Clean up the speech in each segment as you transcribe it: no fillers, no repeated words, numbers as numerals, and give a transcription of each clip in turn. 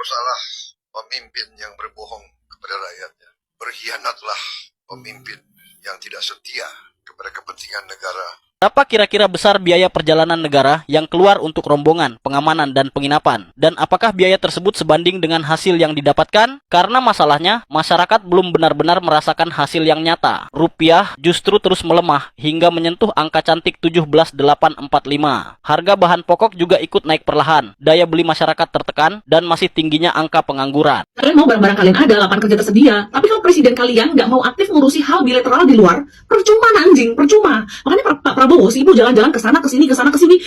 Berdosalah pemimpin yang berbohong kepada rakyatnya. Berkhianatlah pemimpin yang tidak setia kepada kepentingan negara. Berapa kira-kira besar biaya perjalanan negara yang keluar untuk rombongan, pengamanan, dan penginapan? Dan apakah biaya tersebut sebanding dengan hasil yang didapatkan? Karena masalahnya, masyarakat belum benar-benar merasakan hasil yang nyata. Rupiah justru terus melemah hingga menyentuh angka cantik 17.845. Harga bahan pokok juga ikut naik perlahan. Daya beli masyarakat tertekan dan masih tingginya angka pengangguran. Kalian mau barang-barang kalian ada, lapangan kerja tersedia. Tapi kalau presiden kalian nggak mau aktif ngurusi hal bilateral di luar, percuma anjing, percuma. Makanya Pak Prabowo sibuk jalan-jalan ke sana ke sini.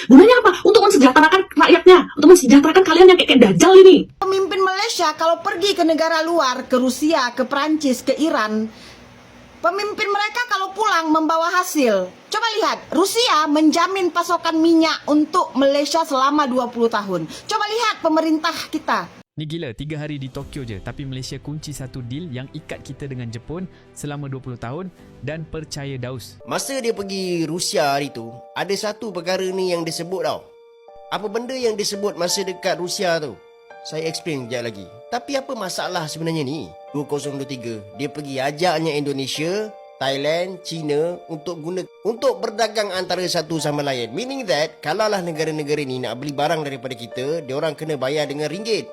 Gunanya apa? Untuk mensejahterakan rakyatnya, untuk mensejahterakan kalian yang kayak Dajjal ini. Pemimpin Malaysia kalau pergi ke negara luar, ke Rusia, ke Prancis, ke Iran, pemimpin mereka kalau pulang membawa hasil. Coba lihat, Rusia menjamin pasokan minyak untuk Malaysia selama 20 tahun. Coba lihat pemerintah kita. Ni gila, 3 hari di Tokyo je tapi Malaysia kunci satu deal yang ikat kita dengan Jepun selama 20 tahun dan percaya Daus. Masa dia pergi Rusia hari tu, ada satu perkara ni yang disebut tau. Apa benda yang disebut masa dekat Rusia tu? Saya explain sekejap lagi. Tapi apa masalah sebenarnya ni? 2023, dia pergi ajaknya Indonesia, Thailand, China untuk berdagang antara satu sama lain. Meaning that, kalaulah negara-negara ni nak beli barang daripada kita, diorang kena bayar dengan ringgit.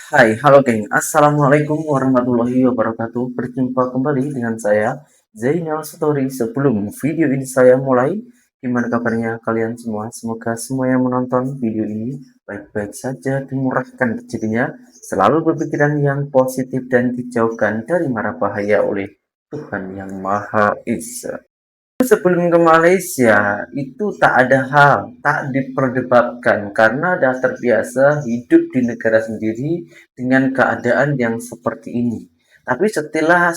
Hai, halo geng. Assalamualaikum warahmatullahi wabarakatuh. Berjumpa kembali dengan saya, Zainal Story. Sebelum video ini saya mulai, gimana kabarnya kalian semua? Semoga semua yang menonton video ini baik-baik saja, dimurahkan rezekinya, selalu berpikiran yang positif dan dijauhkan dari mara bahaya oleh Tuhan Yang Maha Esa. Sebelum ke Malaysia, itu tak ada hal, tak diperdebatkan karena dah terbiasa hidup di negara sendiri dengan keadaan yang seperti ini. Tapi setelah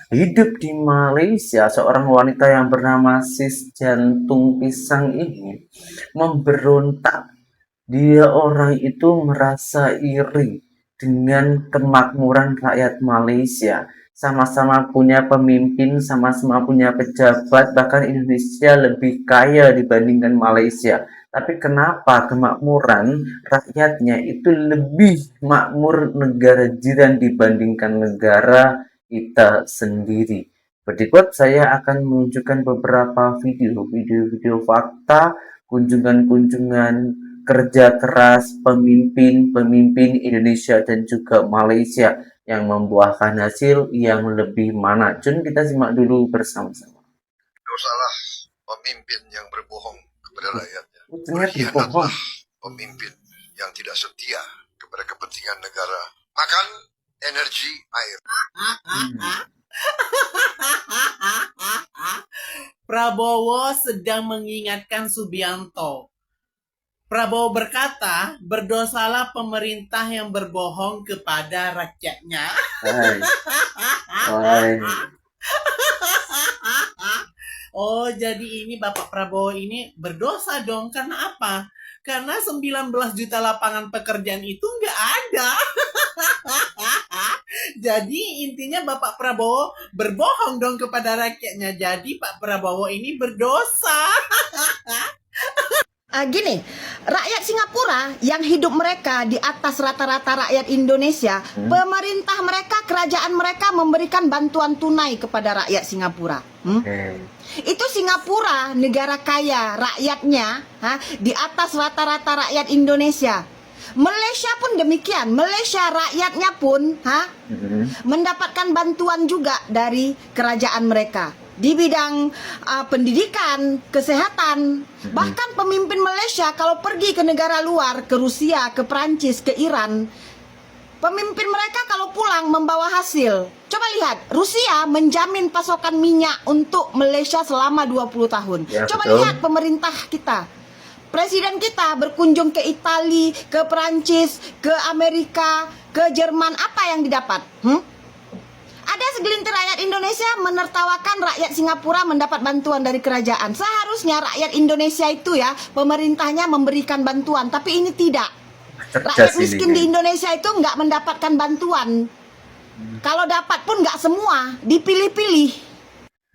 hidup di Malaysia, seorang wanita yang bernama Sis Jantung Pisang ini memberontak. Dia orang itu merasa iri dengan kemakmuran rakyat Malaysia. Sama-sama punya pemimpin, sama-sama punya pejabat, bahkan Indonesia lebih kaya dibandingkan Malaysia. Tapi kenapa kemakmuran rakyatnya itu lebih makmur negara jiran dibandingkan negara kita sendiri? Berikut saya akan menunjukkan beberapa video fakta, kunjungan-kunjungan kerja keras pemimpin Indonesia dan juga Malaysia yang membuahkan hasil yang lebih mana. Jom kita simak dulu bersama-sama. Berdosalah pemimpin yang berbohong kepada rakyatnya. Ternyata Berkhianatlah pemimpin yang tidak setia kepada kepentingan negara. Makan energi air. Prabowo sedang mengingatkan Subianto. Prabowo berkata, berdosalah pemerintah yang berbohong kepada rakyatnya. Hai. Oh, jadi ini Bapak Prabowo ini berdosa dong. Karena apa? Karena 19 juta lapangan pekerjaan itu nggak ada. Jadi intinya Bapak Prabowo berbohong dong kepada rakyatnya. Jadi Pak Prabowo ini berdosa. Gini, rakyat Singapura yang hidup mereka di atas rata-rata rakyat Indonesia, pemerintah mereka, kerajaan mereka memberikan bantuan tunai kepada rakyat Singapura. Itu Singapura, negara kaya, rakyatnya di atas rata-rata rakyat Indonesia. Malaysia pun demikian. Malaysia rakyatnya pun mendapatkan bantuan juga dari kerajaan mereka di bidang pendidikan, kesehatan. Bahkan pemimpin Malaysia kalau pergi ke negara luar, ke Rusia, ke Prancis, ke Iran, pemimpin mereka kalau pulang membawa hasil. Coba lihat, Rusia menjamin pasokan minyak untuk Malaysia selama 20 tahun. Ya, coba betul. lihat pemerintah kita. Presiden kita berkunjung ke Italia, ke Prancis, ke Amerika, ke Jerman, apa yang didapat? Ada segelintir rakyat Indonesia menertawakan rakyat Singapura mendapat bantuan dari kerajaan. Seharusnya rakyat Indonesia itu ya, pemerintahnya memberikan bantuan, tapi ini tidak. Rakyat miskin di Indonesia itu nggak mendapatkan bantuan. Kalau dapat pun nggak semua, dipilih-pilih.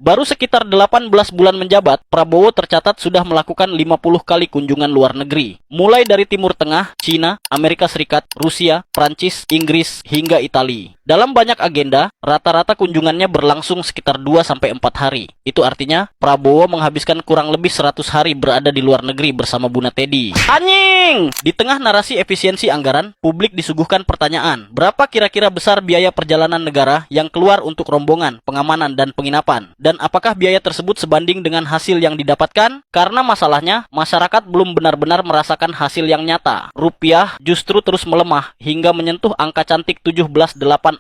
Baru sekitar 18 bulan menjabat, Prabowo tercatat sudah melakukan 50 kali kunjungan luar negeri. Mulai dari Timur Tengah, Cina, Amerika Serikat, Rusia, Prancis, Inggris, hingga Italia. Dalam banyak agenda, rata-rata kunjungannya berlangsung sekitar 2-4 hari. Itu artinya, Prabowo menghabiskan kurang lebih 100 hari berada di luar negeri bersama Buna Teddy. Anjing! Di tengah narasi efisiensi anggaran, publik disuguhkan pertanyaan, berapa kira-kira besar biaya perjalanan negara yang keluar untuk rombongan, pengamanan, dan penginapan? Dan apakah biaya tersebut sebanding dengan hasil yang didapatkan? Karena masalahnya, masyarakat belum benar-benar merasakan hasil yang nyata. Rupiah justru terus melemah hingga menyentuh angka cantik 17.845.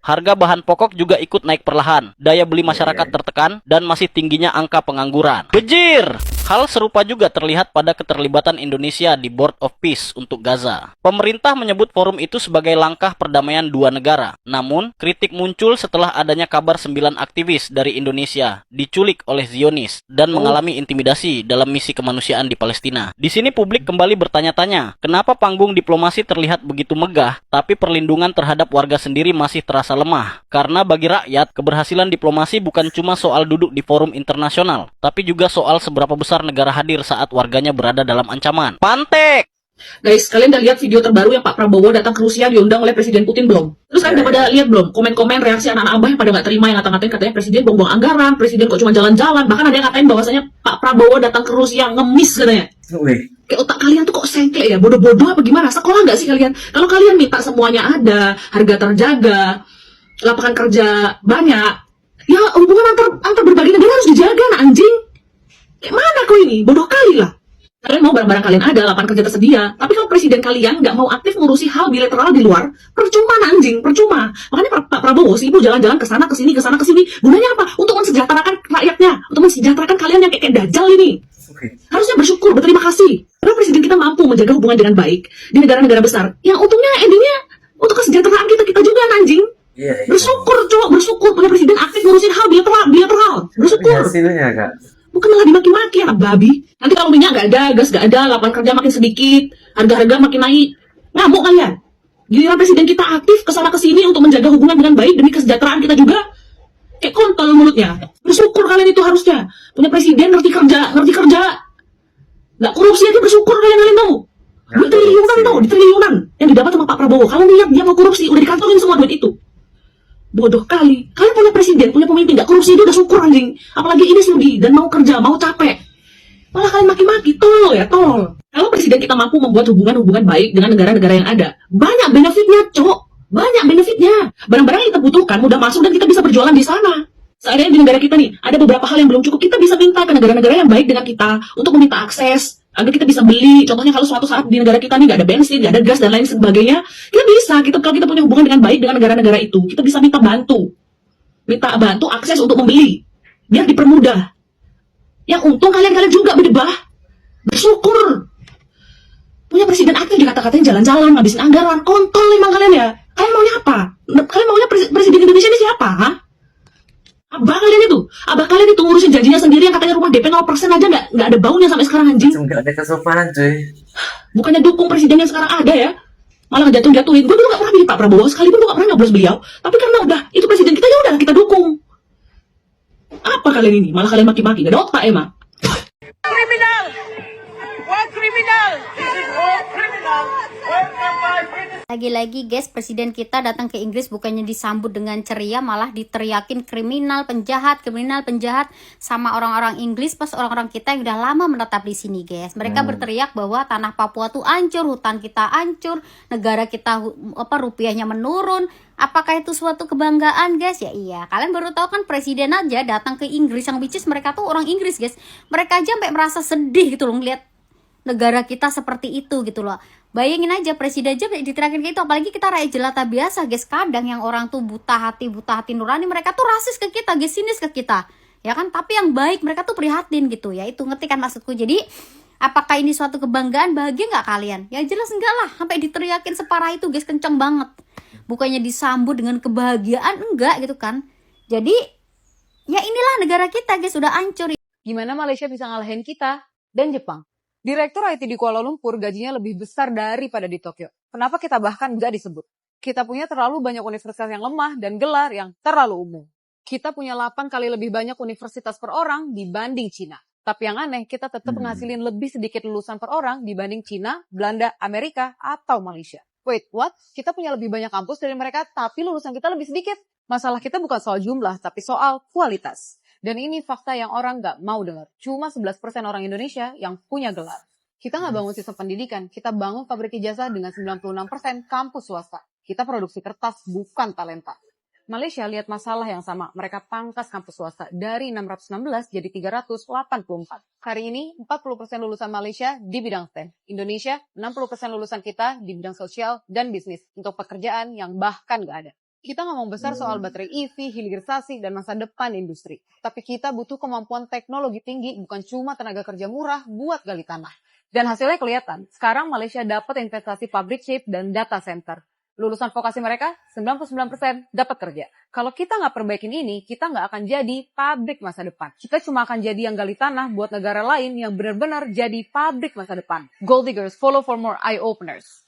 Harga bahan pokok juga ikut naik perlahan. Daya beli masyarakat tertekan dan masih tingginya angka pengangguran. Bejir! Hal serupa juga terlihat pada keterlibatan Indonesia di Board of Peace untuk Gaza. Pemerintah menyebut forum itu sebagai langkah perdamaian dua negara. Namun, kritik muncul setelah adanya kabar 9 aktivis dari Indonesia diculik oleh Zionis dan mengalami intimidasi dalam misi kemanusiaan di Palestina. Di sini publik kembali bertanya-tanya, kenapa panggung diplomasi terlihat begitu megah, tapi perlindungan terhadap warga sendiri masih terasa lemah? Karena bagi rakyat, keberhasilan diplomasi bukan cuma soal duduk di forum internasional, tapi juga soal seberapa besar negara hadir saat warganya berada dalam ancaman. Pantek! Guys, kalian udah lihat video terbaru yang Pak Prabowo datang ke Rusia diundang oleh Presiden Putin belum? Terus kalian udah pada lihat belum komen-komen reaksi anak-anak abah yang pada nggak terima, yang ngata-ngatain katanya Presiden buang-buang anggaran, Presiden kok cuma jalan-jalan, bahkan ada yang ngatain bahwasanya Pak Prabowo datang ke Rusia ngemis katanya. Kayak otak kalian tuh kok sengklek ya, bodoh-bodoh apa gimana? Sekolah nggak sih kalian? Kalau kalian minta semuanya ada, harga terjaga, lapangan kerja banyak, ya hubungan antar berbagai negara harus dijaga, nah anjing. Kayak mana kau ini? Bodoh kali lah. Kalian mau barang-barang kalian ada, lapangan kerja tersedia. Tapi kalau presiden kalian nggak mau aktif ngurusi hal bilateral di luar, percuma anjing, percuma. Makanya Pak Prabowo sibuk jalan-jalan ke sana ke sini, ke sana ke sini. Gunanya apa? Untuk mensejahterakan rakyatnya, untuk mensejahterakan kalian yang kayak dajal ini. Harusnya bersyukur, berterima kasih. Karena presiden kita mampu menjaga hubungan dengan baik di negara-negara besar. Yang untungnya endingnya untuk kesejahteraan kita juga anjing. Bersyukur, cowok, bersyukur punya presiden aktif ngurusin hal bilateral. Bersyukur. Hasilnya, Kak. Bukan malah dimaki-maki anak babi. Nanti kalau minyak nggak ada, gas nggak ada, lapangan kerja makin sedikit, harga-harga makin naik, ngamuk kalian. Giliran presiden kita aktif kesana kesini untuk menjaga hubungan dengan baik demi kesejahteraan kita juga, kayak kontol mulutnya. Bersyukur kalian itu harusnya punya presiden ngerti kerja, nggak korupsi aja bersyukur kalian tahu. Duit triliunan tau, di triliunan yang didapat sama Pak Prabowo. Kalau lihat dia mau korupsi, udah dikantongin semua duit itu. Bodoh kali. Kalian punya presiden, punya pemimpin, gak korupsi itu udah syukur anjing. Apalagi ini sudi dan mau kerja, mau capek. Malah kalian maki-maki, tol ya, tol. Kalau presiden kita mampu membuat hubungan baik dengan negara-negara yang ada, banyak benefitnya, cok. Banyak benefitnya. Barang-barang yang kita butuhkan mudah masuk dan kita bisa berjualan di sana. Seandainya di negara kita nih, ada beberapa hal yang belum cukup, kita bisa minta ke negara-negara yang baik dengan kita untuk meminta akses agar kita bisa beli. Contohnya kalau suatu saat di negara kita nih nggak ada bensin, nggak ada gas dan lain sebagainya, kita bisa. Kalau kita punya hubungan dengan baik dengan negara-negara itu, kita bisa minta bantu akses untuk membeli, biar dipermudah. Yang untung kalian juga berdebah, bersyukur. Punya presiden aktif dikata-katain jalan-jalan, ngabisin anggaran, kontol emang kalian ya. Kalian maunya apa? Kalian maunya presiden Indonesia ini siapa? Ha? Abah kalian itu ngurusin janjinya sendiri yang katanya rumah DP 0% aja nggak ada baunya sampai sekarang anjing. Nggak ada kesopanan cuy. Bukannya dukung presiden yang sekarang ada ya, malah ngejatuhin. Gue dulu nggak pernah pilih Pak Prabowo, sekalipun gue nggak pernah nyoblos beliau. Tapi karena udah itu presiden kita, ya udah kita dukung. Apa kalian ini? Malah kalian maki-maki, gak ada otak emang. Criminal! What criminal? This is all criminal. Lagi-lagi guys, presiden kita datang ke Inggris bukannya disambut dengan ceria, malah diteriakin kriminal penjahat sama orang-orang Inggris, pas orang-orang kita yang udah lama menetap di sini guys. Mereka berteriak bahwa tanah Papua tuh hancur, hutan kita hancur, negara kita rupiahnya menurun. Apakah itu suatu kebanggaan guys? Ya iya, kalian baru tahu kan presiden aja datang ke Inggris, yang which is mereka tuh orang Inggris guys. Mereka aja sampai merasa sedih gitu loh ngeliat negara kita seperti itu gitu loh. Bayangin aja presiden aja diterakin kayak itu, apalagi kita rakyat jelata biasa guys. Kadang yang orang tuh buta hati nurani, mereka tuh rasis ke kita guys, sinis ke kita ya kan, tapi yang baik mereka tuh prihatin gitu ya. Itu ngerti kan maksudku? Jadi apakah ini suatu kebanggaan? Bahagia nggak kalian? Ya jelas enggak lah, sampai diteriakin separah itu guys, kenceng banget. Bukannya disambut dengan kebahagiaan, enggak gitu kan. Jadi ya inilah negara kita guys, udah hancur. Gimana Malaysia bisa ngalahin kita dan Jepang? Direktur IT di Kuala Lumpur gajinya lebih besar daripada di Tokyo. Kenapa kita bahkan nggak disebut? Kita punya terlalu banyak universitas yang lemah dan gelar yang terlalu umum. Kita punya 8 kali lebih banyak universitas per orang dibanding Cina. Tapi yang aneh, kita tetap menghasilin lebih sedikit lulusan per orang dibanding Cina, Belanda, Amerika, atau Malaysia. Wait, what? Kita punya lebih banyak kampus dari mereka, tapi lulusan kita lebih sedikit. Masalah kita bukan soal jumlah, tapi soal kualitas. Dan ini fakta yang orang nggak mau dengar. Cuma 11% orang Indonesia yang punya gelar. Kita nggak bangun sistem pendidikan, kita bangun pabrik ijazah dengan 96% kampus swasta. Kita produksi kertas, bukan talenta. Malaysia lihat masalah yang sama. Mereka pangkas kampus swasta dari 616 jadi 384. Hari ini 40% lulusan Malaysia di bidang STEM. Indonesia 60% lulusan kita di bidang sosial dan bisnis untuk pekerjaan yang bahkan nggak ada. Kita ngomong besar soal baterai EV, hilirisasi, dan masa depan industri. Tapi kita butuh kemampuan teknologi tinggi, bukan cuma tenaga kerja murah buat gali tanah. Dan hasilnya kelihatan. Sekarang Malaysia dapat investasi pabrik chip dan data center. Lulusan vokasi mereka 99% dapat kerja. Kalau kita nggak perbaikin ini, kita nggak akan jadi pabrik masa depan. Kita cuma akan jadi yang gali tanah buat negara lain yang benar-benar jadi pabrik masa depan. Gold diggers, follow for more eye-openers.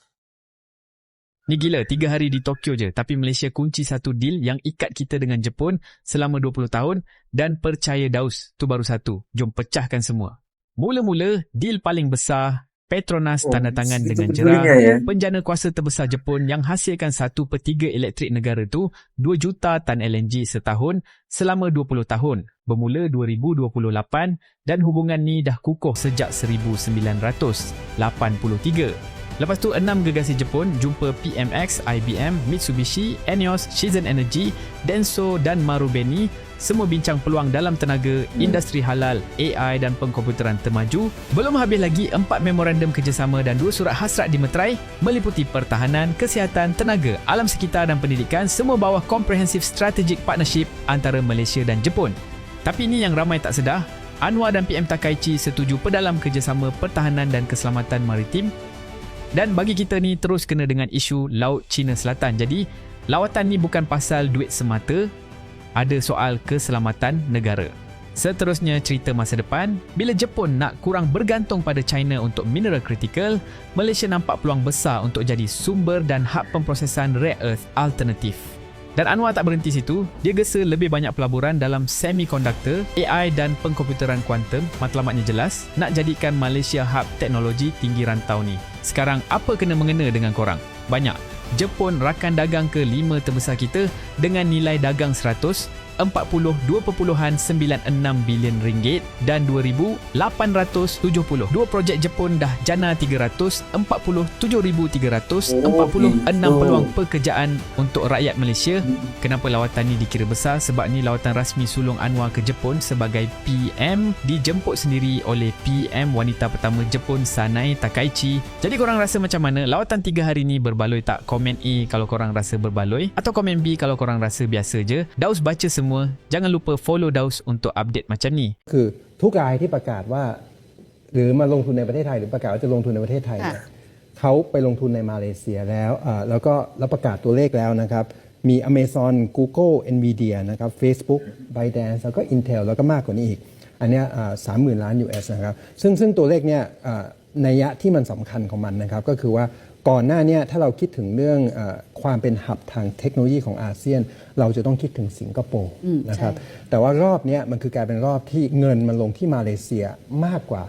Ni gila, 3 hari di Tokyo je, tapi Malaysia kunci satu deal yang ikat kita dengan Jepun selama 20 tahun dan percaya daus, tu baru satu. Jom pecahkan semua. Mula-mula, deal paling besar, Petronas tanda tangan dengan jerah, penjana kuasa terbesar Jepun yang hasilkan 1/3 elektrik negara tu 2 juta tan LNG setahun selama 20 tahun, bermula 2028 dan hubungan ni dah kukuh sejak 1983. Lepas tu 6 gegasi Jepun jumpa PMX, IBM, Mitsubishi, ENEOS, Shizen Energy, Denso dan Marubeni semua bincang peluang dalam tenaga, industri halal, AI dan pengkomputeran termaju. Belum habis lagi 4 memorandum kerjasama dan 2 surat hasrat dimeterai meliputi pertahanan, kesihatan, tenaga, alam sekitar dan pendidikan semua bawah Comprehensive Strategic Partnership antara Malaysia dan Jepun. Tapi ini yang ramai tak sedar, Anwar dan PM Takaichi setuju pedalam kerjasama pertahanan dan keselamatan maritim. Dan bagi kita ni terus kena dengan isu Laut Cina Selatan. Jadi, lawatan ni bukan pasal duit semata, ada soal keselamatan negara. Seterusnya cerita masa depan, bila Jepun nak kurang bergantung pada China untuk mineral kritikal, Malaysia nampak peluang besar untuk jadi sumber dan hub pemprosesan rare earth alternatif. Dan Anwar tak berhenti situ, dia gesa lebih banyak pelaburan dalam semiconductor, AI dan pengkomputeran kuantum. Matlamatnya jelas, nak jadikan Malaysia hub teknologi tinggi rantau ni. Sekarang apa kena mengena dengan korang? Banyak. Jepun rakan dagang ke-5 terbesar kita dengan nilai dagang 142.96 bilion ringgit dan 2,870. 2 projek Jepun dah jana 347,346 peluang pekerjaan untuk rakyat Malaysia. Kenapa lawatan ni dikira besar? Sebab ni lawatan rasmi sulung Anwar ke Jepun sebagai PM, dijemput sendiri oleh PM wanita pertama Jepun Sanae Takaichi. Jadi korang rasa macam mana? Lawatan 3 hari ni berbaloi tak? Komen A kalau korang rasa berbaloi, atau komen B kalau korang rasa biasa je. Daus baca semua. Jangan lupa follow Daus untuk update macam ni. คือทุกรายที่ประกาศว่าหรือมาลงทุนในประเทศไทยหรือประกาศว่าจะลงทุนในประเทศไทยเนี่ยเขาไปลงทุนในมาเลเซียแล้วก็ประกาศตัวเลขแล้วนะครับมี Amazon, Google, Nvidia นะครับ Facebook, ByteDance แล้วก็ Intel แล้วก็มากกว่านี้อีกอันเนี้ย30,000 ล้าน US นะครับซึ่งตัวเลขเนี่ยนัยยะที่มันสำคัญของมันนะครับก็คือว่าก่อนหน้านี้ถ้าเราคิดถึงเรื่องความเป็นหับทางเทคโนโลยีของอาเซียนเราจะต้องคิดถึงสิงคโปร์นะครับแต่ว่ารอบนี้มันคือกลายเป็นรอบที่เงินมันลงที่มาเลเซียมากกว่า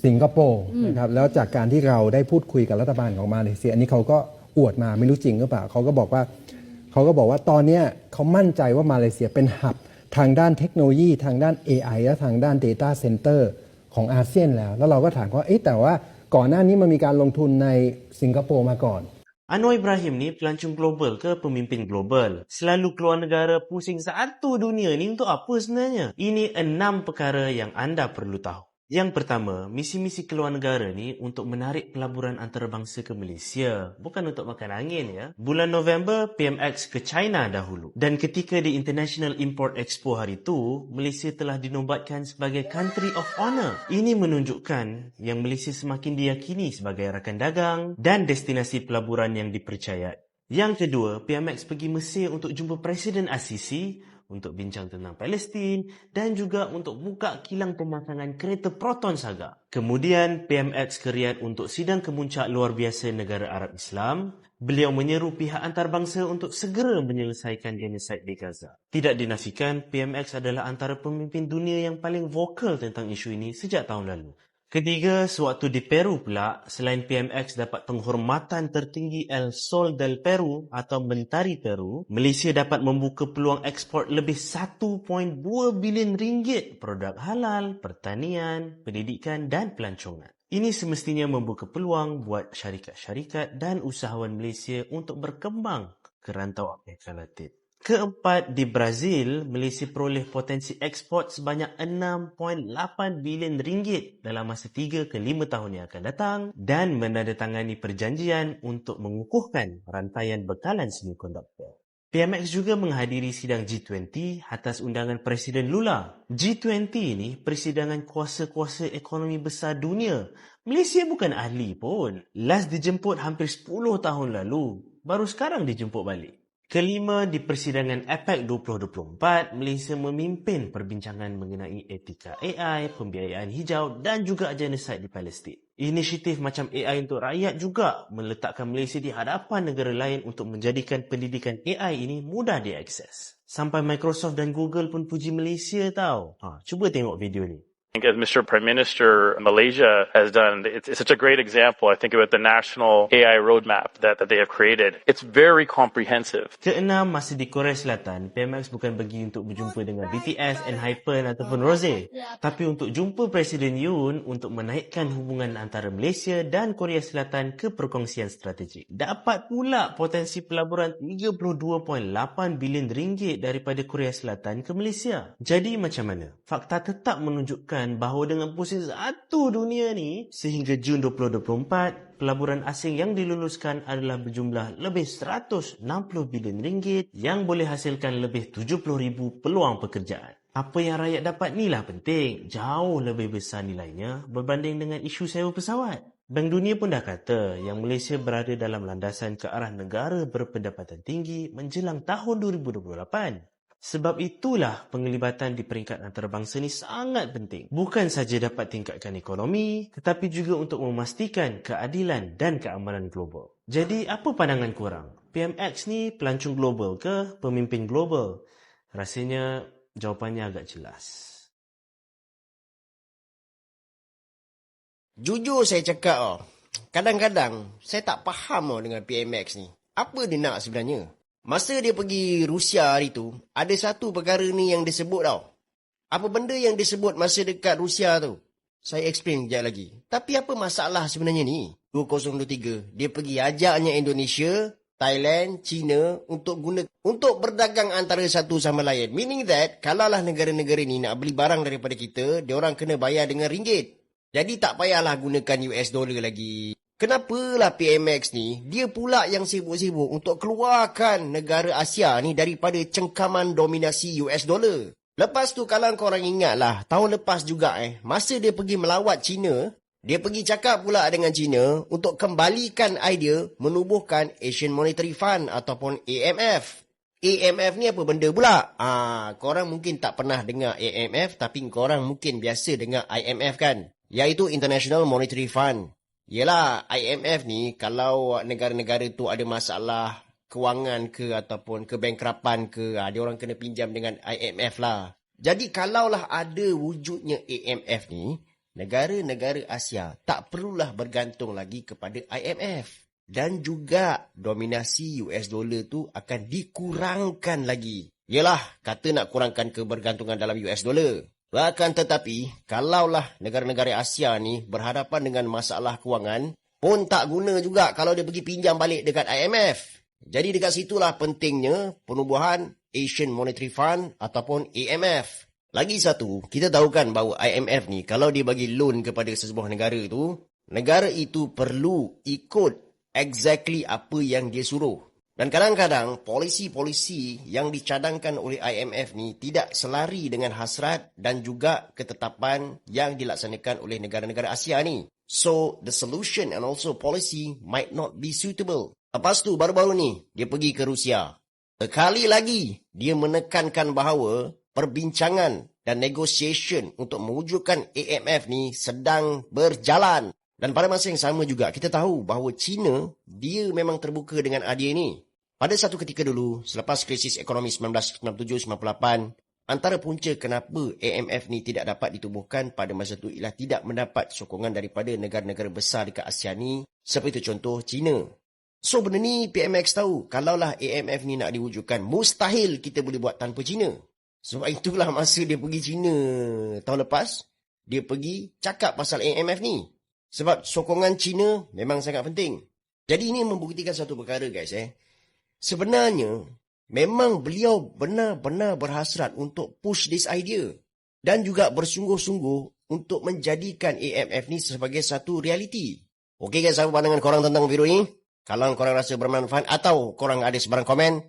สิงคโปร์นะครับแล้วจากการที่เราได้พูดคุยกับรัฐบาลของมาเลเซียอันนี้เขาก็อวดมาไม่รู้จริงหรือเปล่าเขาก็บอกว่าตอนนี้เขามั่นใจว่ามาเลเซียเป็นหับทางด้านเทคโนโลยีทางด้าน AI และทางด้าน Data Center ของอาเซียนแล้วเราก็ถามว่าแต่ว่าก่อนหน้านี้มันมีการลงทุนในสิงคโปร์มาก่อน Anwar Ibrahim ni pelancong global ke pemimpin global? Selalu keluar negara pusing satu dunia ni untuk apa sebenarnya? Ini 6 perkara yang anda perlu tahu. Yang pertama, misi-misi keluar negara ni untuk menarik pelaburan antarabangsa ke Malaysia. Bukan untuk makan angin ya. Bulan November, PMX ke China dahulu. Dan ketika di International Import Expo hari itu, Malaysia telah dinobatkan sebagai Country of Honor. Ini menunjukkan yang Malaysia semakin diyakini sebagai rakan dagang dan destinasi pelaburan yang dipercayai. Yang kedua, PMX pergi Mesir untuk jumpa Presiden Al-Sisi untuk bincang tentang Palestin dan juga untuk buka kilang pemasangan kereta Proton Saga. Kemudian PMX ke Riyadh untuk sidang kemuncak luar biasa negara Arab Islam. Beliau menyeru pihak antarabangsa untuk segera menyelesaikan genosid di Gaza. Tidak dinafikan, PMX adalah antara pemimpin dunia yang paling vokal tentang isu ini sejak tahun lalu. Ketiga, sewaktu di Peru pula, selain PMX dapat penghormatan tertinggi El Sol del Peru atau Mentari Peru, Malaysia dapat membuka peluang ekspor lebih 1.2 bilion ringgit produk halal, pertanian, pendidikan dan pelancongan. Ini semestinya membuka peluang buat syarikat-syarikat dan usahawan Malaysia untuk berkembang ke rantau Amerika Latin. Keempat, di Brazil, Malaysia peroleh potensi ekspor sebanyak 6.8 bilion ringgit dalam masa 3 ke 5 tahun yang akan datang dan menandatangani perjanjian untuk mengukuhkan rantaian bekalan semikonduktor. PMX juga menghadiri sidang G20 atas undangan Presiden Lula. G20 ini persidangan kuasa-kuasa ekonomi besar dunia. Malaysia bukan ahli pun. Last dijemput hampir 10 tahun lalu. Baru sekarang dijemput balik. Kelima, di persidangan APEC 2024, Malaysia memimpin perbincangan mengenai etika AI, pembiayaan hijau dan juga genosid di Palestin. Inisiatif macam AI untuk rakyat juga meletakkan Malaysia di hadapan negara lain untuk menjadikan pendidikan AI ini mudah diakses. Sampai Microsoft dan Google pun puji Malaysia tau. Cuba tengok video ni. I think as Mr. Prime Minister Malaysia has done, it's such a great example, I think, about the national AI roadmap that they have created. It's very comprehensive. Keenam, masih di Korea Selatan, PMX bukan pergi untuk berjumpa dengan BTS, Enhypen ataupun Rose, tapi untuk jumpa Presiden Yoon untuk menaikkan hubungan antara Malaysia dan Korea Selatan ke perkongsian strategik. Dapat pula potensi pelaburan 32.8 bilion ringgit daripada Korea Selatan ke Malaysia. Jadi macam mana? Fakta tetap menunjukkan bahawa dengan pusing satu dunia ni, sehingga Jun 2024, pelaburan asing yang diluluskan adalah berjumlah lebih 160 bilion ringgit yang boleh hasilkan lebih 70,000 peluang pekerjaan. Apa yang rakyat dapat ni lah penting, jauh lebih besar nilainya berbanding dengan isu sewa pesawat. Bank Dunia pun dah kata yang Malaysia berada dalam landasan ke arah negara berpendapatan tinggi menjelang tahun 2028. Sebab itulah penglibatan di peringkat antarabangsa ni sangat penting. Bukan saja dapat tingkatkan ekonomi, tetapi juga untuk memastikan keadilan dan keamanan global. Jadi, apa pandangan korang? PMX ni pelancong global ke pemimpin global? Rasanya jawapannya agak jelas. Jujur saya cakap, kadang-kadang saya tak faham dengan PMX ni. Apa dia nak sebenarnya? Masa dia pergi Rusia hari tu, ada satu perkara ni yang dia sebut tau. Apa benda yang dia sebut masa dekat Rusia tu? Saya explain sekejap lagi. Tapi apa masalah sebenarnya ni? 2023, dia pergi ajaknya Indonesia, Thailand, China untuk berdagang antara satu sama lain. Meaning that, kalaulah negara-negara ni nak beli barang daripada kita, dia orang kena bayar dengan ringgit. Jadi tak payahlah gunakan US dollar lagi. Kenapalah PMX ni, dia pula yang sibuk-sibuk untuk keluarkan negara Asia ni daripada cengkaman dominasi US dollar. Lepas tu kalau korang ingat lah, tahun lepas juga masa dia pergi melawat China, dia pergi cakap pula dengan China untuk kembalikan idea menubuhkan Asian Monetary Fund ataupun AMF. AMF ni apa benda pula? Korang mungkin tak pernah dengar AMF, tapi korang mungkin biasa dengar IMF kan? Iaitu International Monetary Fund. Yelah, IMF ni kalau negara-negara tu ada masalah kewangan ke ataupun kebankrapan ke, dia orang kena pinjam dengan IMF lah. Jadi kalaulah ada wujudnya AMF ni, negara-negara Asia tak perlulah bergantung lagi kepada IMF. Dan juga dominasi US dollar tu akan dikurangkan lagi. Yelah, kata nak kurangkan kebergantungan dalam US dollar. Bahkan tetapi, kalaulah negara-negara Asia ni berhadapan dengan masalah kewangan, pun tak guna juga kalau dia pergi pinjam balik dekat IMF. Jadi dekat situlah pentingnya penubuhan Asian Monetary Fund ataupun AMF. Lagi satu, kita tahu kan bahawa IMF ni kalau dia bagi loan kepada sesebuah negara tu, negara itu perlu ikut exactly apa yang dia suruh. Dan kadang-kadang polisi-polisi yang dicadangkan oleh IMF ni tidak selari dengan hasrat dan juga ketetapan yang dilaksanakan oleh negara-negara Asia ni. So, the solution and also policy might not be suitable. Lepas tu, baru-baru ni, dia pergi ke Rusia. Sekali lagi, dia menekankan bahawa perbincangan dan negotiation untuk mewujudkan AMF ni sedang berjalan. Dan pada masa yang sama juga, kita tahu bahawa China, dia memang terbuka dengan ADA ni. Pada satu ketika dulu, selepas krisis ekonomi 1997-98, antara punca kenapa AMF ni tidak dapat ditubuhkan pada masa itu ialah tidak mendapat sokongan daripada negara-negara besar dekat Asia ni, seperti contoh China. So benda ni PMX tahu, kalaulah AMF ni nak diwujudkan, mustahil kita boleh buat tanpa China. Sebab itulah masa dia pergi China tahun lepas, dia pergi cakap pasal AMF ni. Sebab sokongan China memang sangat penting. Jadi ini membuktikan satu perkara guys. Sebenarnya, memang beliau benar-benar berhasrat untuk push this idea. Dan juga bersungguh-sungguh untuk menjadikan AMF ni sebagai satu realiti. Okey guys, apa pandangan korang tentang video ni? Kalau korang rasa bermanfaat atau korang ada sebarang komen,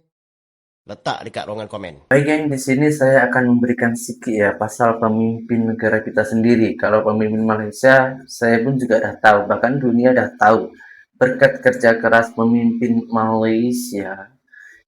letak dekat ruangan komen. Baik geng, di sini saya akan memberikan sedikit ya pasal pemimpin negara kita sendiri. Kalau pemimpin Malaysia, saya pun juga dah tahu, bahkan dunia dah tahu. Berkat kerja keras pemimpin Malaysia,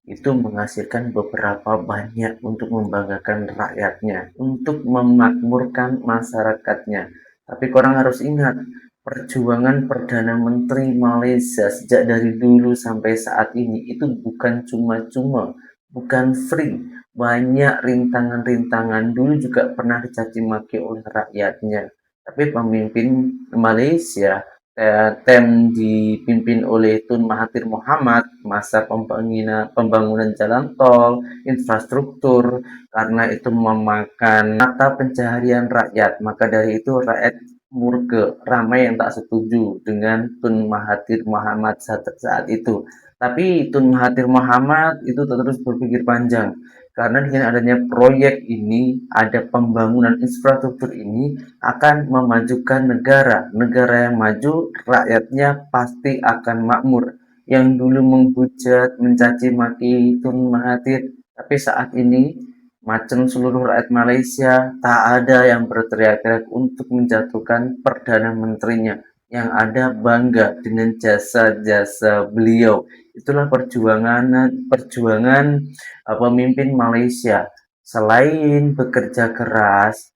itu menghasilkan beberapa banyak untuk membanggakan rakyatnya, untuk memakmurkan masyarakatnya. Tapi korang harus ingat, perjuangan Perdana Menteri Malaysia sejak dari dulu sampai saat ini itu bukan cuma-cuma, bukan free. Banyak rintangan-rintangan, dulu juga pernah dicaci maki oleh rakyatnya. Tapi pemimpin Malaysia dipimpin oleh Tun Mahathir Mohamad, masa pembangunan jalan tol, infrastruktur, karena itu memakan mata pencaharian rakyat. Maka dari itu rakyat murka, ramai yang tak setuju dengan Tun Mahathir Mohamad saat itu. Tapi Tun Mahathir Mohamad itu terus berpikir panjang. Karena dengan adanya proyek ini, ada pembangunan infrastruktur ini akan memajukan negara. Negara yang maju, rakyatnya pasti akan makmur. Yang dulu menghujat, mencaci maki Tun Mahathir, tapi saat ini macam seluruh rakyat Malaysia, tak ada yang berteriak-teriak untuk menjatuhkan Perdana Menterinya. Yang ada bangga dengan jasa-jasa beliau. Itulah perjuangan pemimpin Malaysia. Selain bekerja keras,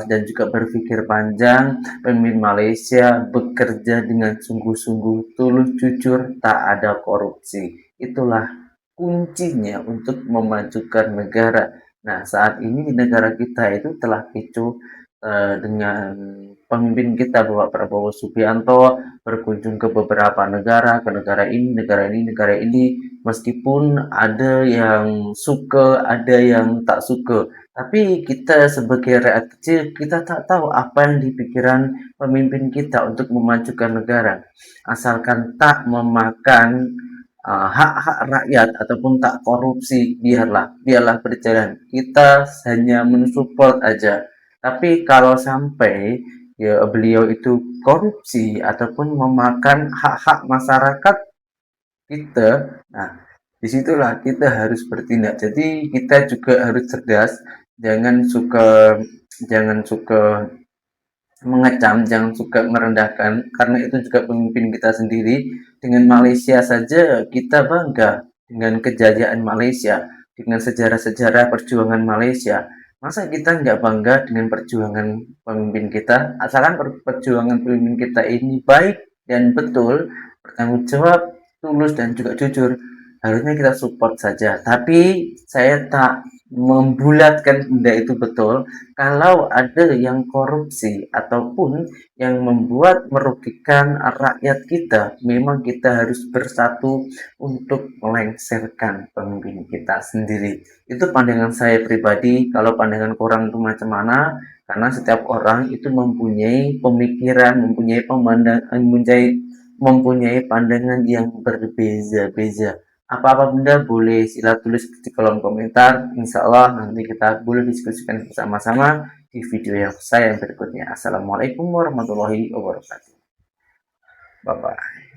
dan juga berpikir panjang, pemimpin Malaysia bekerja dengan sungguh-sungguh, tulus, jujur, tak ada korupsi. Itulah kuncinya untuk memajukan negara. Nah, saat ini di negara kita itu telah picu dengan pemimpin kita Bapak Prabowo Subianto berkunjung ke beberapa negara, ke negara ini, meskipun ada yang suka, ada yang tak suka. Tapi kita sebagai rakyat kecil, kita tak tahu apa yang dipikiran pemimpin kita untuk memajukan negara. Asalkan tak memakan hak-hak rakyat ataupun tak korupsi, biarlah berjalan. Kita hanya mensupport aja. Tapi kalau sampai ya beliau itu korupsi ataupun memakan hak-hak masyarakat kita, nah disitulah kita harus bertindak. Jadi kita juga harus cerdas, jangan suka mengecam, jangan suka merendahkan, karena itu juga pemimpin kita sendiri. Dengan Malaysia saja kita bangga dengan kejayaan Malaysia, dengan sejarah-sejarah perjuangan Malaysia. Masa kita nggak bangga dengan perjuangan pemimpin kita? Asalkan perjuangan pemimpin kita ini baik dan betul, bertanggung jawab, tulus dan juga jujur, harusnya kita support saja. Tapi saya tak membulatkan benda itu betul. Kalau ada yang korupsi ataupun yang membuat merugikan rakyat kita, memang kita harus bersatu untuk melengsarkan pemimpin kita sendiri. Itu pandangan saya pribadi. Kalau pandangan korang itu macam mana? Karena setiap orang itu mempunyai pemikiran, mempunyai pandangan yang berbeza-beza. Apa-apa benda boleh sila tulis di kolom komentar. Insya Allah nanti kita boleh diskusikan bersama-sama di video yang berikutnya. Assalamualaikum warahmatullahi wabarakatuh. Bye-bye.